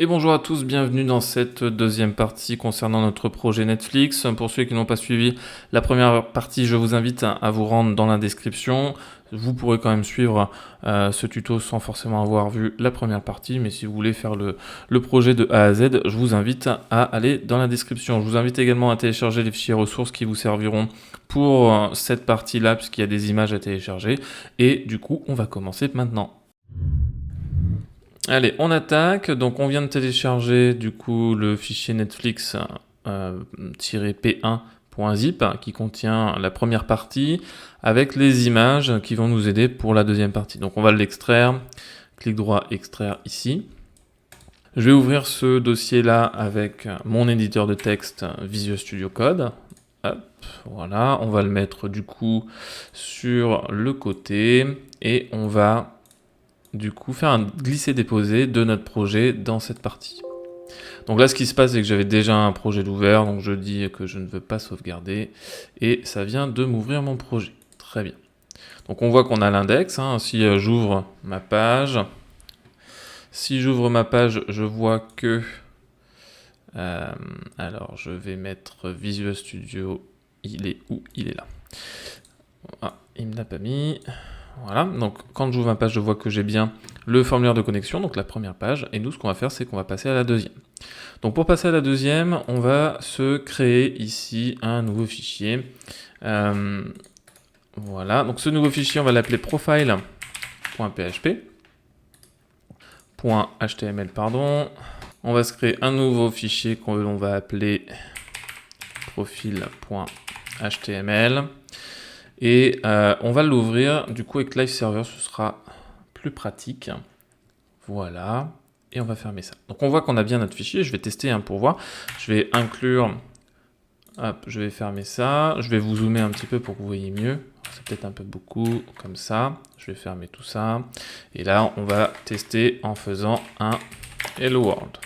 Et bonjour à tous, bienvenue dans cette deuxième partie concernant notre projet Netflix. Pour ceux qui n'ont pas suivi la première partie, je vous invite à vous rendre dans la description. Vous pourrez quand même suivre ce tuto sans forcément avoir vu la première partie, mais si vous voulez faire le projet de A à Z, je vous invite à aller dans la description. Je vous invite également à télécharger les fichiers ressources qui vous serviront pour cette partie-là, puisqu'il y a des images à télécharger. Et du coup, on va commencer maintenant. Allez, on attaque. Donc, on vient de télécharger du coup le fichier Netflix -p1.zip qui contient la première partie avec les images qui vont nous aider pour la deuxième partie. Donc, on va l'extraire. Clic droit, extraire ici. Je vais ouvrir ce dossier-là avec mon éditeur de texte Visual Studio Code. Hop, voilà, on va le mettre du coup sur le côté et on va du coup faire un glisser-déposer de notre projet dans cette partie. Donc là, ce qui se passe, c'est que j'avais déjà un projet d'ouvert, donc je dis que je ne veux pas sauvegarder, et ça vient de m'ouvrir mon projet. Très bien. Donc on voit qu'on a l'index, hein. Si j'ouvre ma page, je vois que... alors, je vais mettre Visual Studio, il est où? Il est là. Ah, il ne me l'a pas mis... Voilà, donc quand j'ouvre ma page, je vois que j'ai bien le formulaire de connexion, donc la première page, et nous, ce qu'on va faire, c'est qu'on va passer à la deuxième. Donc pour passer à la deuxième, on va se créer ici un nouveau fichier. Voilà, donc ce nouveau fichier, on va l'appeler profile.php, .html, pardon. On va se créer un nouveau fichier qu'on va appeler profil.html. Et on va l'ouvrir, du coup avec Live Server, ce sera plus pratique. Voilà, et on va fermer ça. Donc on voit qu'on a bien notre fichier, je vais tester pour voir. Je vais inclure, hop, je vais fermer ça. Je vais vous zoomer un petit peu pour que vous voyez mieux. C'est peut-être un peu beaucoup, comme ça. Je vais fermer tout ça. Et là, on va tester en faisant un Hello World.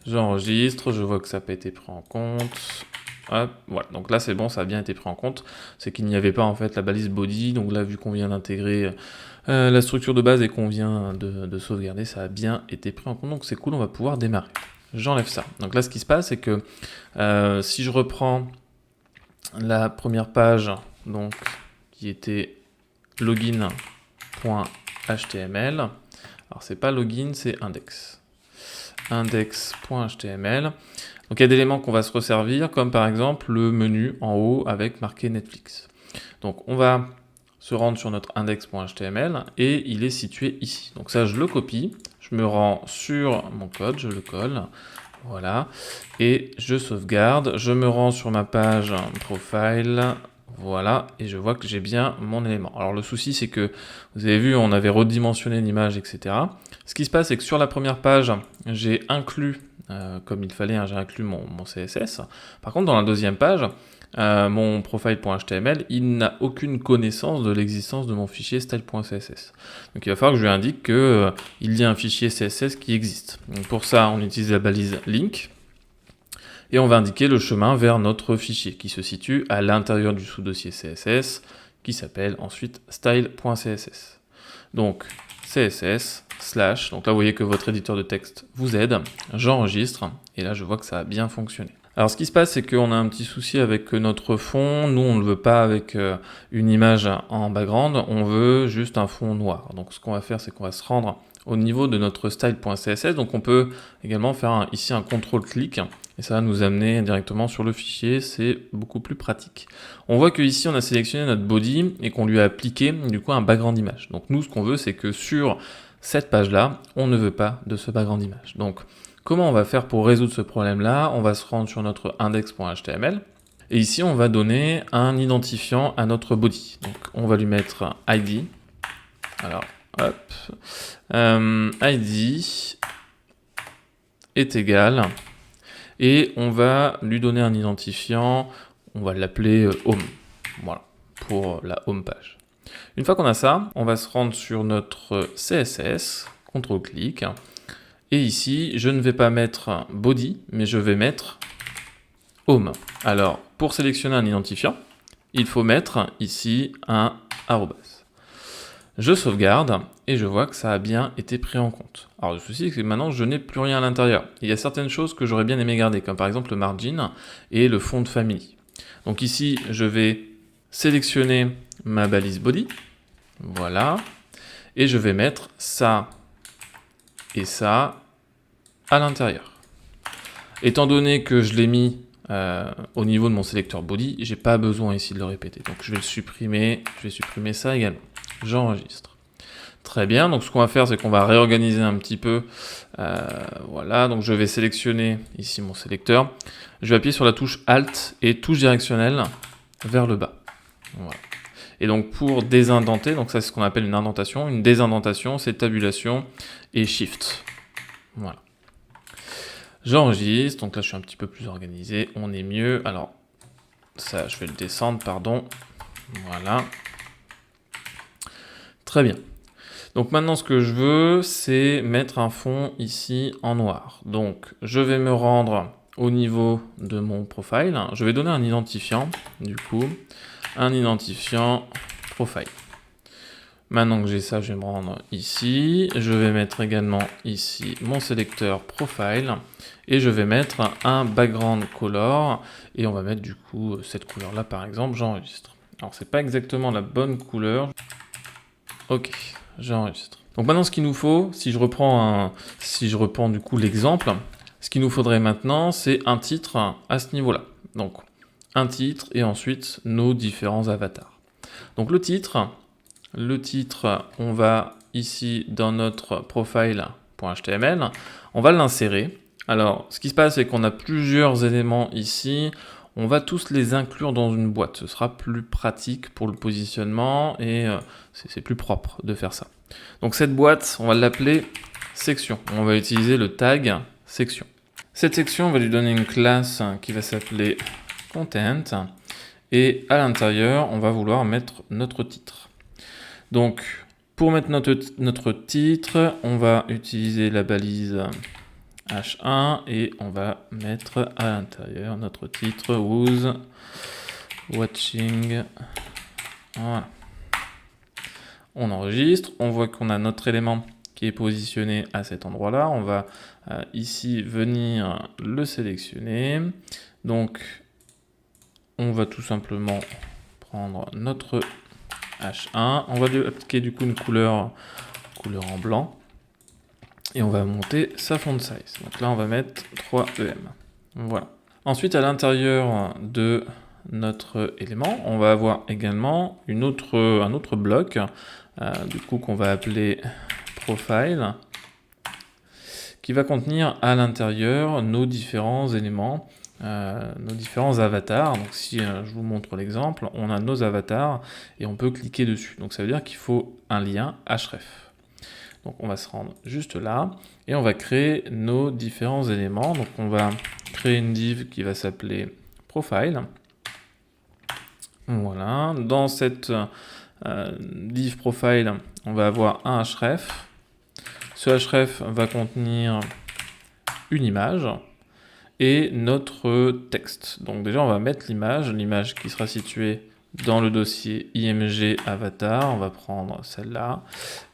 J'enregistre, je vois que ça n'a pas été pris en compte. Hop, voilà, donc là c'est bon, ça a bien été pris en compte. C'est qu'il n'y avait pas en fait la balise body, donc là vu qu'on vient d'intégrer la structure de base et qu'on vient de sauvegarder, ça a bien été pris en compte, donc c'est cool, on va pouvoir démarrer. J'enlève ça. Donc là ce qui se passe c'est que si je reprends la première page, donc qui était login.html, alors c'est pas login, c'est index. Index.html. Donc il y a des éléments qu'on va se resservir, comme par exemple le menu en haut avec marqué Netflix. Donc on va se rendre sur notre index.html et il est situé ici. Donc ça, je le copie, je me rends sur mon code, je le colle, voilà, et je sauvegarde, je me rends sur ma page profile, voilà, et je vois que j'ai bien mon élément. Alors le souci, c'est que, vous avez vu, on avait redimensionné l'image, etc. Ce qui se passe, c'est que sur la première page, j'ai inclus, comme il fallait, j'ai inclus mon CSS. Par contre, dans la deuxième page, mon profile.html, il n'a aucune connaissance de l'existence de mon fichier style.css. Donc il va falloir que je lui indique qu'il y a un fichier CSS qui existe. Donc pour ça, on utilise la balise link. Et on va indiquer le chemin vers notre fichier qui se situe à l'intérieur du sous-dossier CSS qui s'appelle ensuite style.css. Donc CSS / donc là vous voyez que votre éditeur de texte vous aide, j'enregistre et là je vois que ça a bien fonctionné. Alors ce qui se passe, c'est qu'on a un petit souci avec notre fond. Nous, on ne le veut pas avec une image en background, on veut juste un fond noir. Donc ce qu'on va faire, c'est qu'on va se rendre au niveau de notre style.css. Donc on peut également faire ici un contrôle-clic et ça va nous amener directement sur le fichier, c'est beaucoup plus pratique. On voit qu'ici, on a sélectionné notre body et qu'on lui a appliqué du coup un background image. Donc nous, ce qu'on veut, c'est que sur cette page-là, on ne veut pas de ce background image. Donc comment on va faire pour résoudre ce problème-là? On va se rendre sur notre index.html et ici on va donner un identifiant à notre body. Donc on va lui mettre ID. Alors hop, ID est égal et on va lui donner un identifiant. On va l'appeler home. Voilà, pour la home page. Une fois qu'on a ça, on va se rendre sur notre CSS, CTRL-clic. Et ici, je ne vais pas mettre body, mais je vais mettre home. Alors, pour sélectionner un identifiant, il faut mettre ici un arrobas. Je sauvegarde et je vois que ça a bien été pris en compte. Alors le souci, c'est que maintenant, je n'ai plus rien à l'intérieur. Il y a certaines choses que j'aurais bien aimé garder, comme par exemple le margin et le fond de famille. Donc ici, je vais sélectionner ma balise body. Voilà. Et je vais mettre ça et ça à l'intérieur. Étant donné que je l'ai mis au niveau de mon sélecteur body, j'ai pas besoin ici de le répéter. Donc je vais le supprimer, je vais supprimer ça également. J'enregistre. Très bien, donc ce qu'on va faire, c'est qu'on va réorganiser un petit peu. Voilà, donc je vais sélectionner ici mon sélecteur. Je vais appuyer sur la touche Alt et touche directionnelle vers le bas. Voilà. Et donc pour désindenter, donc ça c'est ce qu'on appelle une indentation. Une désindentation, c'est tabulation et Shift. Voilà. J'enregistre, donc là je suis un petit peu plus organisé, on est mieux. Alors, ça je vais le descendre, pardon. Voilà. Très bien. Donc maintenant ce que je veux, c'est mettre un fond ici en noir. Donc je vais me rendre au niveau de mon profile. Je vais donner un identifiant, du coup. Un identifiant profile. Maintenant que j'ai ça, je vais me rendre ici. Je vais mettre également ici mon sélecteur profile. Et je vais mettre un background color. Et on va mettre du coup cette couleur-là par exemple, j'enregistre. Alors c'est pas exactement la bonne couleur. Ok, j'enregistre. Donc maintenant ce qu'il nous faut, si je reprends du coup l'exemple, ce qu'il nous faudrait maintenant, c'est un titre à ce niveau-là. Donc un titre et ensuite nos différents avatars. Donc le titre, on va ici dans notre profile.html, on va l'insérer. Alors, ce qui se passe, c'est qu'on a plusieurs éléments ici. On va tous les inclure dans une boîte. Ce sera plus pratique pour le positionnement et c'est plus propre de faire ça. Donc cette boîte, on va l'appeler section. On va utiliser le tag section. Cette section, on va lui donner une classe qui va s'appeler content. Et à l'intérieur, on va vouloir mettre notre titre. Donc, pour mettre notre titre, on va utiliser la balise H1 et on va mettre à l'intérieur notre titre was watching. Voilà. On enregistre, on voit qu'on a notre élément qui est positionné à cet endroit-là. On va ici venir le sélectionner. Donc, on va tout simplement prendre notre H1. On va lui appliquer du coup une couleur en blanc. Et on va monter sa font size. Donc là, on va mettre 3 EM. Voilà. Ensuite, à l'intérieur de notre élément, on va avoir également un autre bloc, du coup qu'on va appeler profile, qui va contenir à l'intérieur nos différents éléments, nos différents avatars. Donc si je vous montre l'exemple, on a nos avatars et on peut cliquer dessus. Donc ça veut dire qu'il faut un lien href. Donc on va se rendre juste là et on va créer nos différents éléments. Donc on va créer une div qui va s'appeler profile. Voilà, dans cette div profile, on va avoir un href. Ce href va contenir une image et notre texte. Donc déjà on va mettre l'image qui sera située dans le dossier img avatar, on va prendre celle-là,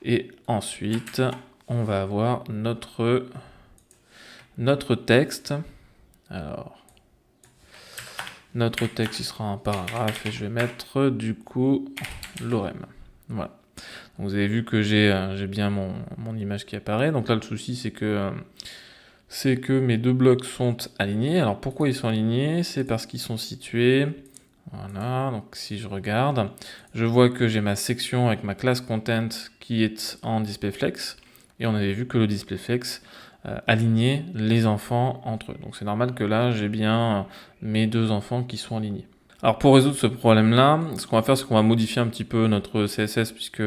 et ensuite on va avoir notre texte. Alors, notre texte il sera un paragraphe et je vais mettre du coup l'orem. Voilà. Donc, vous avez vu que j'ai bien mon image qui apparaît. Donc là le souci c'est que mes deux blocs sont alignés. Alors pourquoi ils sont alignés? C'est parce qu'ils sont situés. Voilà, donc si je regarde, je vois que j'ai ma section avec ma classe content qui est en displayFlex, et on avait vu que le displayFlex alignait les enfants entre eux. Donc c'est normal que là, j'ai bien mes deux enfants qui sont alignés. Alors pour résoudre ce problème-là, ce qu'on va faire, c'est qu'on va modifier un petit peu notre CSS, puisque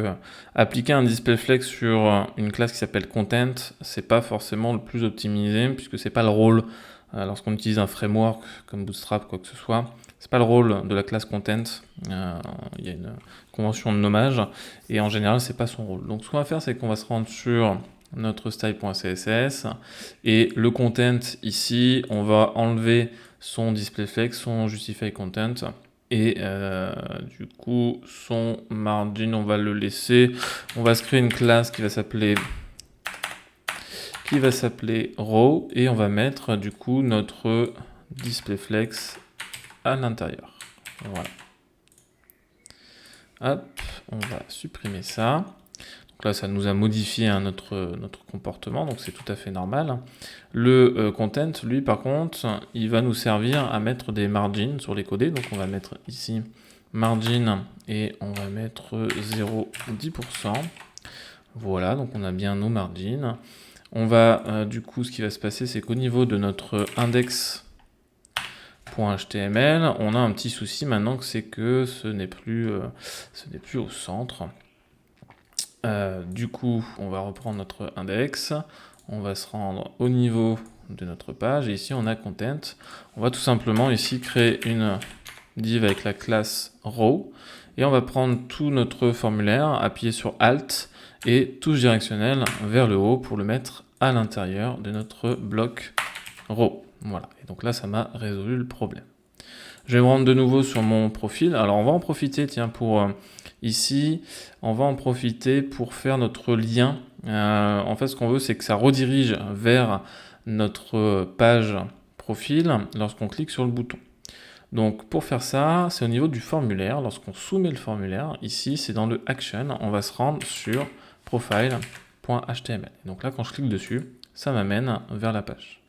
appliquer un displayFlex sur une classe qui s'appelle content, c'est pas forcément le plus optimisé, puisque c'est pas le rôle, lorsqu'on utilise un framework comme Bootstrap, quoi que ce soit, c'est pas le rôle de la classe content. Il y a une convention de nommage et en général c'est pas son rôle. Donc ce qu'on va faire, c'est qu'on va se rendre sur notre style.css et le content ici, on va enlever son displayFlex, son justify content Et du coup, son margin, on va le laisser. On va se créer une classe qui va s'appeler row et on va mettre du coup notre displayFlex à l'intérieur. Voilà. Hop, on va supprimer ça. Donc là, ça nous a modifié notre comportement, donc c'est tout à fait normal. Le content, lui, par contre, il va nous servir à mettre des margins sur les codés. Donc on va mettre ici margin et on va mettre 0,10%. Voilà, donc on a bien nos margins. On va, du coup, ce qui va se passer, c'est qu'au niveau de notre index.html, on a un petit souci maintenant, que c'est que ce n'est plus au centre. Du coup, on va reprendre notre index, on va se rendre au niveau de notre page, et ici on a content. On va tout simplement ici créer une div avec la classe row, et on va prendre tout notre formulaire, appuyer sur Alt, et touche directionnelle vers le haut pour le mettre à l'intérieur de notre bloc row. Voilà, et donc là ça m'a résolu le problème. Je vais me rendre de nouveau sur mon profil. Alors on va en profiter, tiens, pour ici, on va en profiter pour faire notre lien. En fait, ce qu'on veut, c'est que ça redirige vers notre page profil lorsqu'on clique sur le bouton. Donc pour faire ça, c'est au niveau du formulaire. Lorsqu'on soumet le formulaire, ici, c'est dans le action, on va se rendre sur profile.html. Donc là, quand je clique dessus, ça m'amène vers la page.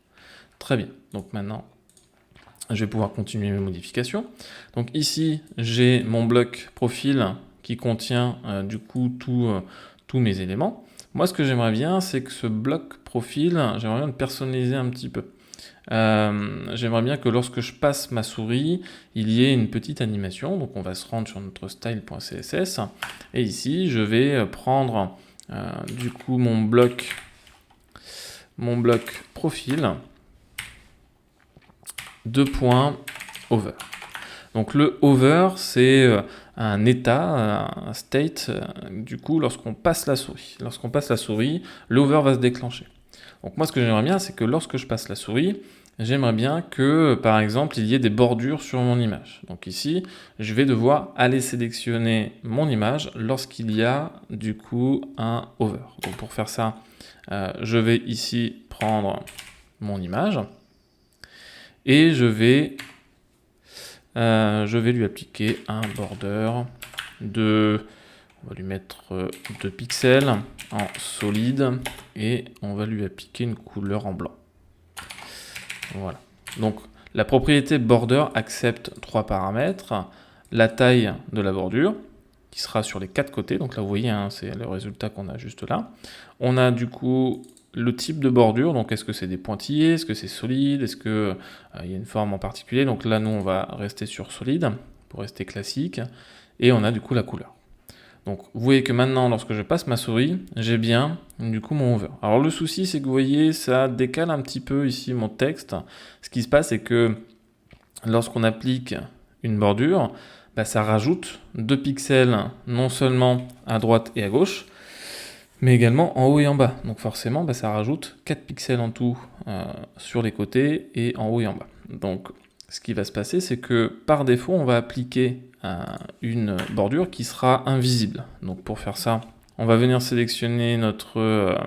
Très bien. Donc maintenant, je vais pouvoir continuer mes modifications. Donc ici, j'ai mon bloc profil qui contient du coup tous mes éléments. Moi, ce que j'aimerais bien, c'est que ce bloc profil, j'aimerais bien le personnaliser un petit peu. J'aimerais bien que lorsque je passe ma souris, il y ait une petite animation. Donc on va se rendre sur notre style.css. Et ici, je vais prendre du coup mon bloc profil. 2.over. Donc le over, c'est un état, un state, du coup, lorsqu'on passe la souris. Lorsqu'on passe la souris, l'over va se déclencher. Donc moi, ce que j'aimerais bien, c'est que lorsque je passe la souris, j'aimerais bien que, par exemple, il y ait des bordures sur mon image. Donc ici, je vais devoir aller sélectionner mon image lorsqu'il y a, du coup, un over. Donc pour faire ça, je vais ici prendre mon image. Et je vais lui appliquer un border de, on va lui mettre 2 pixels en solide et on va lui appliquer une couleur en blanc. Voilà. Donc la propriété border accepte 3 paramètres, la taille de la bordure qui sera sur les 4 côtés. Donc là vous voyez, hein, c'est le résultat qu'on a juste là. On a du coup le type de bordure, donc est-ce que c'est des pointillés, est-ce que c'est solide, est-ce que y a une forme en particulier. Donc là, nous, on va rester sur solide, pour rester classique, et on a du coup la couleur. Donc vous voyez que maintenant, lorsque je passe ma souris, j'ai bien du coup mon over. Alors le souci, c'est que vous voyez, ça décale un petit peu ici mon texte. Ce qui se passe, c'est que lorsqu'on applique une bordure, bah, ça rajoute 2 pixels non seulement à droite et à gauche, mais également en haut et en bas. Donc forcément, bah, ça rajoute 4 pixels en tout sur les côtés et en haut et en bas. Donc ce qui va se passer, c'est que par défaut, on va appliquer une bordure qui sera invisible. Donc pour faire ça, on va venir sélectionner notre,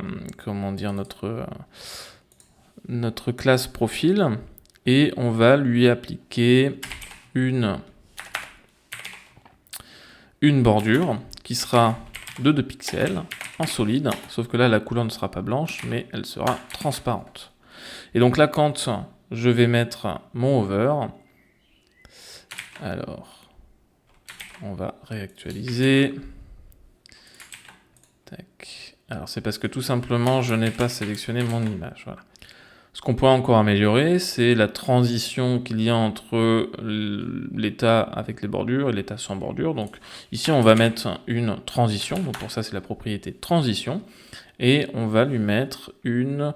notre classe profil et on va lui appliquer une bordure qui sera de 2 pixels en solide, sauf que là la couleur ne sera pas blanche mais elle sera transparente. Et donc là quand je vais mettre mon over, alors on va réactualiser. Tac. Alors c'est parce que tout simplement je n'ai pas sélectionné mon image. Voilà. Ce qu'on pourrait encore améliorer, c'est la transition qu'il y a entre l'état avec les bordures et l'état sans bordure. Donc ici, on va mettre une transition. Donc pour ça, c'est la propriété transition. Et on va lui mettre une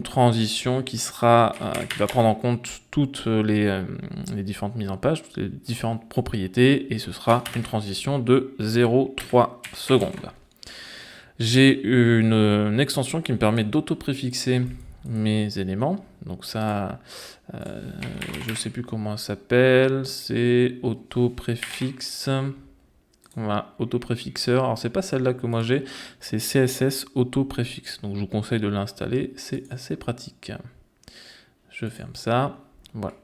transition qui va prendre en compte toutes les différentes mises en page, toutes les différentes propriétés. Et ce sera une transition de 0,3 secondes. J'ai une extension qui me permet d'auto-préfixer mes éléments. Donc ça, je ne sais plus comment ça s'appelle, c'est auto-préfixe. Voilà, auto-préfixeur. Alors c'est pas celle-là que moi j'ai, c'est CSS auto-préfixe. Donc je vous conseille de l'installer, c'est assez pratique. Je ferme ça. Voilà.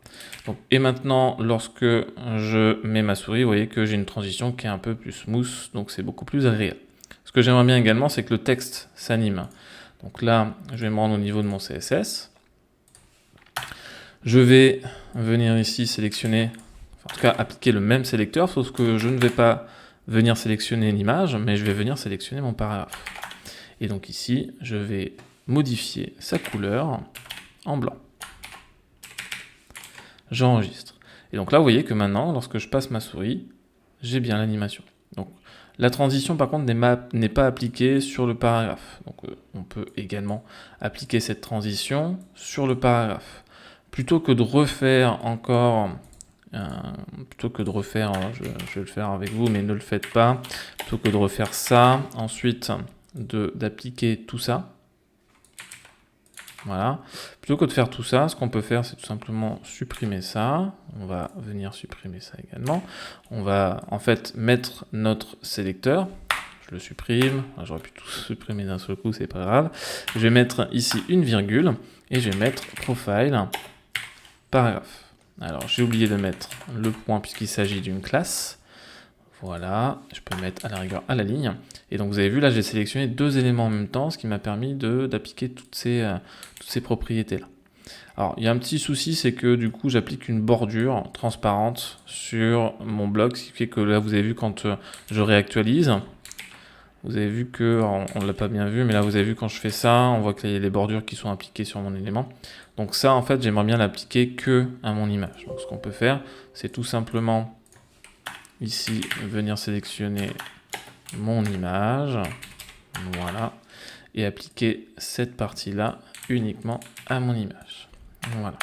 Donc, et maintenant, lorsque je mets ma souris, vous voyez que j'ai une transition qui est un peu plus smooth, donc c'est beaucoup plus agréable. Ce que j'aimerais bien également, c'est que le texte s'anime. Donc là, je vais me rendre au niveau de mon CSS. Je vais venir ici sélectionner, en tout cas appliquer le même sélecteur, sauf que je ne vais pas venir sélectionner l'image, mais je vais venir sélectionner mon paragraphe. Et donc ici, je vais modifier sa couleur en blanc. J'enregistre. Et donc là, vous voyez que maintenant, lorsque je passe ma souris, j'ai bien l'animation. Donc la transition, par contre, n'est pas appliquée sur le paragraphe. Donc on peut également appliquer cette transition sur le paragraphe. Plutôt que de refaire encore, je vais le faire avec vous, mais ne le faites pas. Plutôt que de refaire ça, ensuite d'appliquer tout ça. Voilà. Plutôt que de faire tout ça, ce qu'on peut faire, c'est tout simplement supprimer ça. On va venir supprimer ça également. On va en fait mettre notre sélecteur. Je le supprime. J'aurais pu tout supprimer d'un seul coup, c'est pas grave. Je vais mettre ici une virgule et je vais mettre profile paragraphe. Alors j'ai oublié de mettre le point puisqu'il s'agit d'une classe. Voilà, je peux mettre à la rigueur à la ligne. Et donc vous avez vu là, j'ai sélectionné deux éléments en même temps, ce qui m'a permis d'appliquer toutes ces propriétés-là. Alors il y a un petit souci, c'est que du coup j'applique une bordure transparente sur mon bloc, ce qui fait que là vous avez vu quand je réactualise, vous avez vu que, on ne l'a pas bien vu, mais là vous avez vu quand je fais ça, on voit qu'il y a des bordures qui sont appliquées sur mon élément. Donc ça en fait j'aimerais bien l'appliquer que à mon image. Donc ce qu'on peut faire, c'est tout simplement ici, venir sélectionner mon image, voilà, et appliquer cette partie-là uniquement à mon image. Voilà,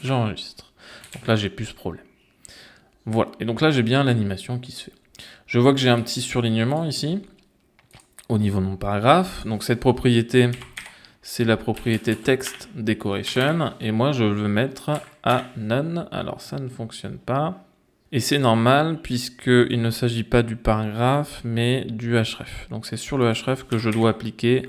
j'enregistre. Donc là, j'ai plus ce problème. Voilà, et donc là, j'ai bien l'animation qui se fait. Je vois que j'ai un petit surlignement ici, au niveau de mon paragraphe. Donc cette propriété, c'est la propriété text decoration, et moi, je veux mettre à none. Alors ça ne fonctionne pas. Et c'est normal puisqu'il ne s'agit pas du paragraphe mais du href. Donc c'est sur le href que je dois appliquer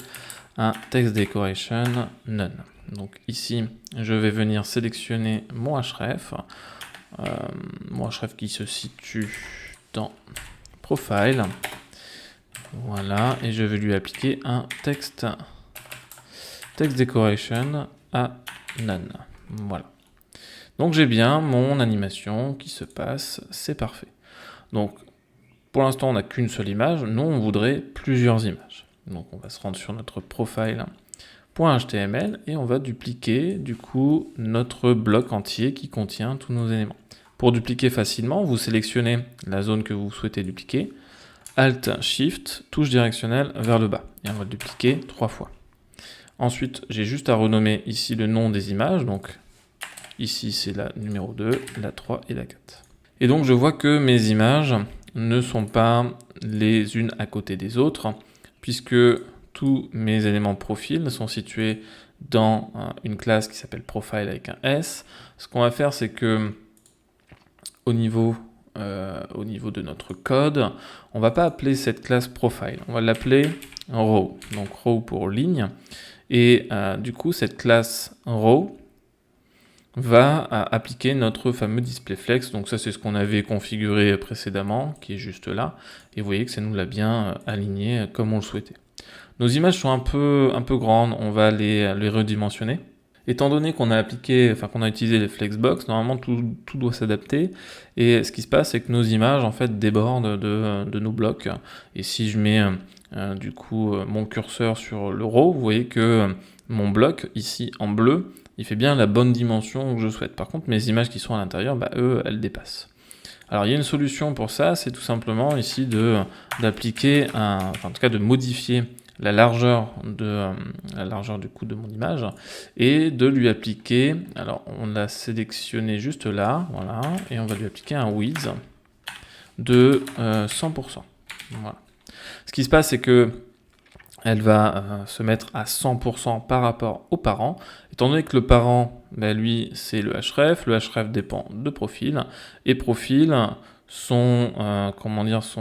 un text decoration none. Donc ici, je vais venir sélectionner mon href qui se situe dans profile. Voilà, et je vais lui appliquer un text decoration à none. Voilà. Donc j'ai bien mon animation qui se passe, c'est parfait. Donc pour l'instant on n'a qu'une seule image, nous on voudrait plusieurs images. Donc on va se rendre sur notre profile.html et on va dupliquer du coup notre bloc entier qui contient tous nos éléments. Pour dupliquer facilement, vous sélectionnez la zone que vous souhaitez dupliquer, Alt, Shift, touche directionnelle vers le bas, et on va le dupliquer 3 fois. Ensuite, j'ai juste à renommer ici le nom des images, donc ici, c'est la numéro 2, la 3 et la 4. Et donc, je vois que mes images ne sont pas les unes à côté des autres, puisque tous mes éléments profil sont situés dans une classe qui s'appelle profile avec un S. Ce qu'on va faire, c'est que au niveau de notre code, on ne va pas appeler cette classe profile, on va l'appeler row, donc row pour ligne. Et du coup, cette classe row va appliquer notre fameux displayFlex. Donc ça, c'est ce qu'on avait configuré précédemment, qui est juste là. Et vous voyez que ça nous l'a bien aligné comme on le souhaitait. Nos images sont un peu grandes, on va les redimensionner. Étant donné qu'on a utilisé les Flexbox, normalement tout doit s'adapter. Et ce qui se passe, c'est que nos images en fait débordent de nos blocs. Et si je mets du coup mon curseur sur le row, vous voyez que mon bloc ici en bleu, il fait bien la bonne dimension que je souhaite. Par contre, mes images qui sont à l'intérieur, eux, elles dépassent. Alors, il y a une solution pour ça, c'est tout simplement ici d'appliquer, en tout cas de modifier la largeur du coup de mon image et de lui appliquer, alors on l'a sélectionné juste là, voilà, et on va lui appliquer un width de 100%. Voilà. Ce qui se passe, c'est que elle va se mettre à 100% par rapport au parent. Étant donné que le parent, lui, c'est le href dépend de profil, et profil, son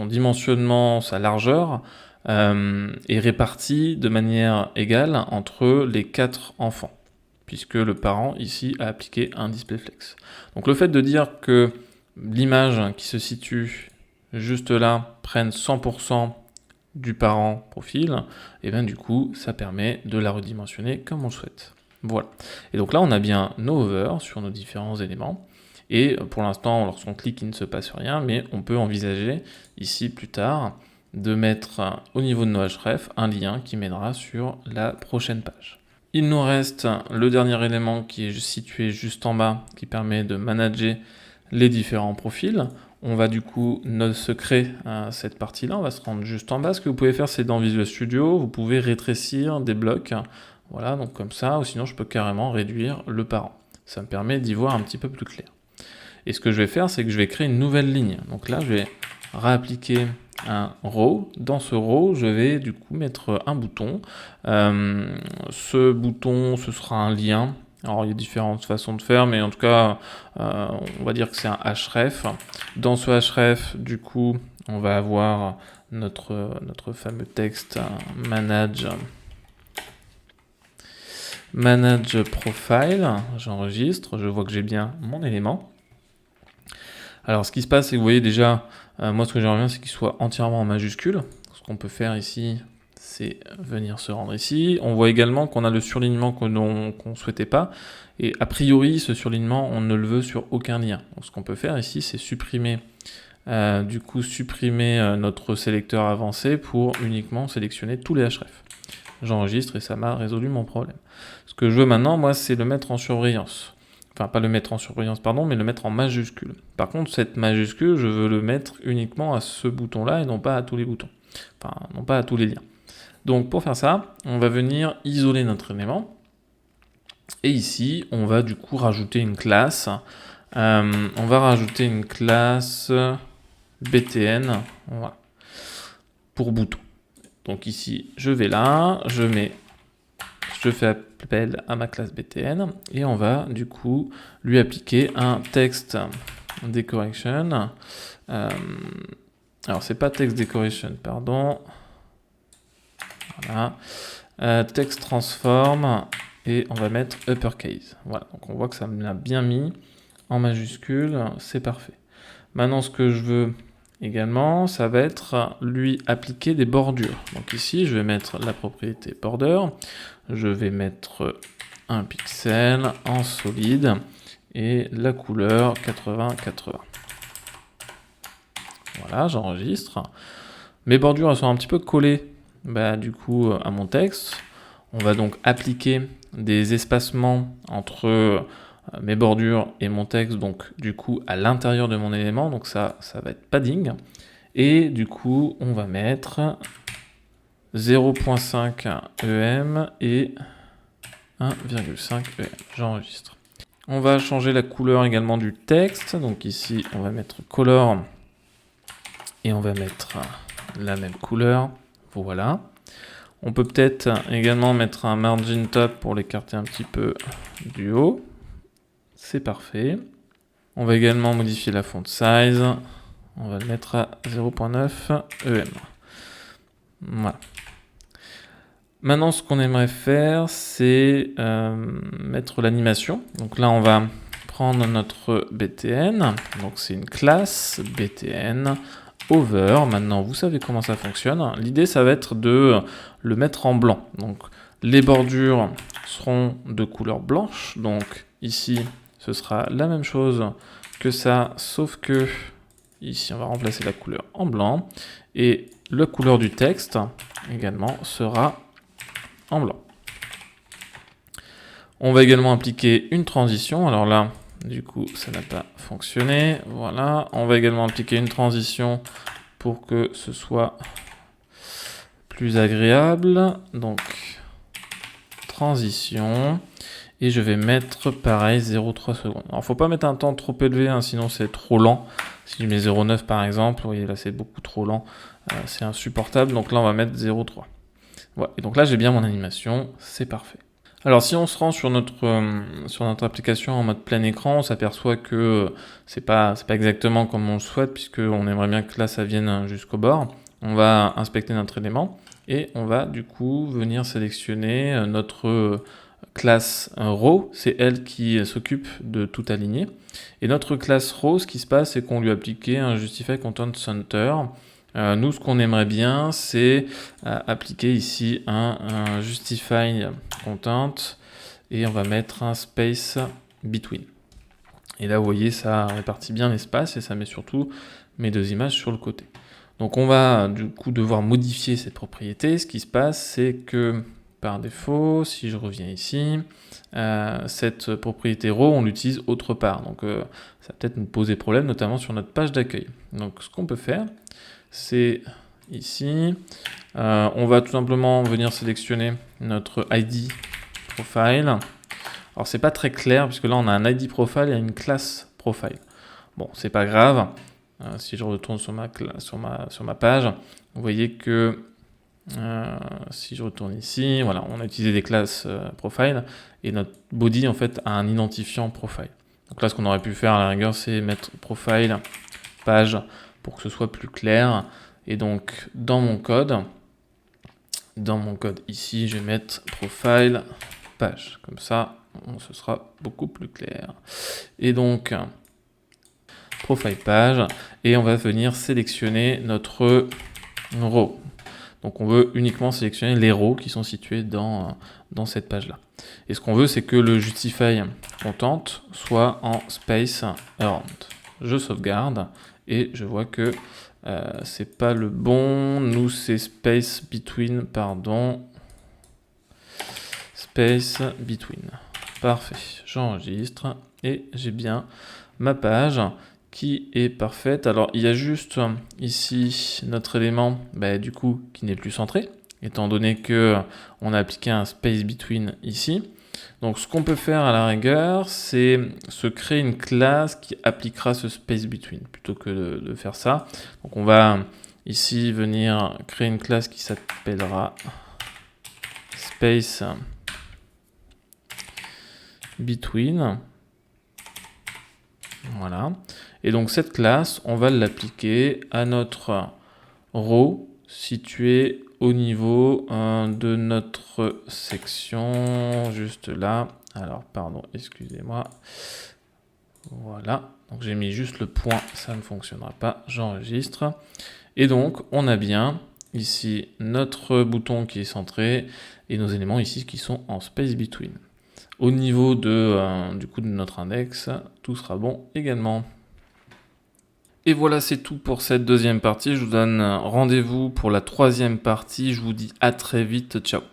dimensionnement, sa largeur, est réparti de manière égale entre les 4 enfants, puisque le parent, ici, a appliqué un displayFlex. Donc le fait de dire que l'image qui se situe juste là prenne 100% du parent profil, et bien du coup, ça permet de la redimensionner comme on le souhaite. Voilà. Et donc là, on a bien nos hover sur nos différents éléments. Et pour l'instant, lorsqu'on clique, il ne se passe rien, mais on peut envisager ici plus tard de mettre au niveau de nos href un lien qui mènera sur la prochaine page. Il nous reste le dernier élément qui est situé juste en bas, qui permet de manager les différents profils. On va du coup se créer cette partie-là, on va se rendre juste en bas. Ce que vous pouvez faire, c'est dans Visual Studio, vous pouvez rétrécir des blocs, voilà, donc comme ça, ou sinon je peux carrément réduire le parent. Ça me permet d'y voir un petit peu plus clair. Et ce que je vais faire, c'est que je vais créer une nouvelle ligne. Donc là, je vais réappliquer un row. Dans ce row, je vais du coup mettre un bouton. Ce bouton, ce sera un lien. Alors, il y a différentes façons de faire, mais en tout cas, on va dire que c'est un href. Dans ce href, du coup, on va avoir notre fameux texte manage profile. J'enregistre, je vois que j'ai bien mon élément. Alors, ce qui se passe, c'est que vous voyez déjà, moi, ce que j'aimerais bien, c'est qu'il soit entièrement en majuscule. Ce qu'on peut faire ici, c'est venir se rendre ici. On voit également qu'on a le surlignement qu'on ne souhaitait pas. Et a priori, ce surlignement, on ne le veut sur aucun lien. Donc, ce qu'on peut faire ici, c'est supprimer notre sélecteur avancé pour uniquement sélectionner tous les href. J'enregistre et ça m'a résolu mon problème. Ce que je veux maintenant, moi, c'est le mettre en surbrillance. Enfin, pas le mettre en surbrillance, pardon, mais le mettre en majuscule. Par contre, cette majuscule, je veux le mettre uniquement à ce bouton-là et non pas à tous les boutons. Enfin, non pas à tous les liens. Donc, pour faire ça, on va venir isoler notre élément. Et ici, on va du coup rajouter une classe. On va rajouter une classe btn, voilà, pour bouton. Donc ici, je vais là, je fais appel à ma classe btn et on va du coup lui appliquer un text decoration. Alors c'est pas text decoration, pardon. Voilà. Text transform et on va mettre uppercase. Voilà, donc on voit que ça me l'a bien mis en majuscule, c'est parfait. Maintenant, ce que je veux également, ça va être lui appliquer des bordures. Donc ici, je vais mettre la propriété border, je vais mettre un pixel en solide et la couleur 80-80. Voilà, j'enregistre. Mes bordures elles sont un petit peu collées du coup à mon texte. On va donc appliquer des espacements entre mes bordures et mon texte, donc du coup à l'intérieur de mon élément, donc ça va être padding. Et du coup, on va mettre 0.5 EM et 1,5 EM. J'enregistre. On va changer la couleur également du texte. Donc ici, on va mettre color et on va mettre la même couleur. Voilà. On peut peut-être également mettre un margin top pour l'écarter un petit peu du haut. C'est parfait. On va également modifier la font size. On va le mettre à 0.9 EM. Voilà. Maintenant, ce qu'on aimerait faire, c'est mettre l'animation. Donc là, on va prendre notre btn. Donc c'est une classe btn over. Maintenant, vous savez comment ça fonctionne. L'idée, ça va être de le mettre en blanc. Donc les bordures seront de couleur blanche. Donc ici, ce sera la même chose que ça, sauf que ici, on va remplacer la couleur en blanc. Et la couleur du texte, également, sera en blanc. On va également appliquer une transition. Alors là, du coup, ça n'a pas fonctionné. Voilà. On va également appliquer une transition pour que ce soit plus agréable. Donc, transition. Et je vais mettre, pareil, 0,3 secondes. Alors, il ne faut pas mettre un temps trop élevé, hein, sinon c'est trop lent. Si je mets 0,9 par exemple, vous voyez là, c'est beaucoup trop lent. C'est insupportable. Donc là, on va mettre 0,3. Voilà, et donc là j'ai bien mon animation, c'est parfait. Alors si on se rend sur notre application en mode plein écran, on s'aperçoit que c'est pas exactement comme on le souhaite, puisqu'on aimerait bien que là ça vienne jusqu'au bord. On va inspecter notre élément et on va du coup venir sélectionner notre classe row, c'est elle qui s'occupe de tout aligner. Et notre classe row, ce qui se passe, c'est qu'on lui a appliqué un justify content center. Nous, ce qu'on aimerait bien, c'est appliquer ici un justify content et on va mettre un space between. Et là, vous voyez, ça répartit bien l'espace et ça met surtout mes deux images sur le côté. Donc, on va du coup devoir modifier cette propriété. Ce qui se passe, c'est que par défaut, si je reviens ici, cette propriété row, on l'utilise autre part. Donc, ça va peut-être nous poser problème, notamment sur notre page d'accueil. Donc, ce qu'on peut faire, c'est ici, on va tout simplement venir sélectionner notre ID profile. Alors c'est pas très clair puisque là on a un ID profile et une classe profile. Bon, c'est pas grave. Si je retourne sur ma page, vous voyez que si je retourne ici, voilà, on a utilisé des classes profile et notre body en fait a un identifiant profile. Donc là, ce qu'on aurait pu faire à la rigueur, c'est mettre profile page pour que ce soit plus clair. Et donc, dans mon code ici, je vais mettre profile page. Comme ça, ce sera beaucoup plus clair. Et donc, profile page. Et on va venir sélectionner notre row. Donc, on veut uniquement sélectionner les rows qui sont situés dans cette page-là. Et ce qu'on veut, c'est que le justify content soit en space earned. Je sauvegarde. Et je vois que c'est pas le bon. Nous, c'est space between, pardon. Space between. Parfait. J'enregistre et j'ai bien ma page qui est parfaite. Alors, il y a juste ici notre élément, du coup, qui n'est plus centré, étant donné que on a appliqué un space between ici. Donc ce qu'on peut faire à la rigueur, c'est se créer une classe qui appliquera ce space between, plutôt que de faire ça. Donc on va ici venir créer une classe qui s'appellera space between. Voilà. Et donc cette classe, on va l'appliquer à notre row située au niveau de notre section, juste là. Alors, pardon, excusez-moi. Voilà. Donc, j'ai mis juste le point, ça ne fonctionnera pas. J'enregistre. Et donc, on a bien ici notre bouton qui est centré et nos éléments ici qui sont en space between. Au niveau du coup de notre index, tout sera bon également. Et voilà, c'est tout pour cette deuxième partie. Je vous donne rendez-vous pour la troisième partie. Je vous dis à très vite. Ciao.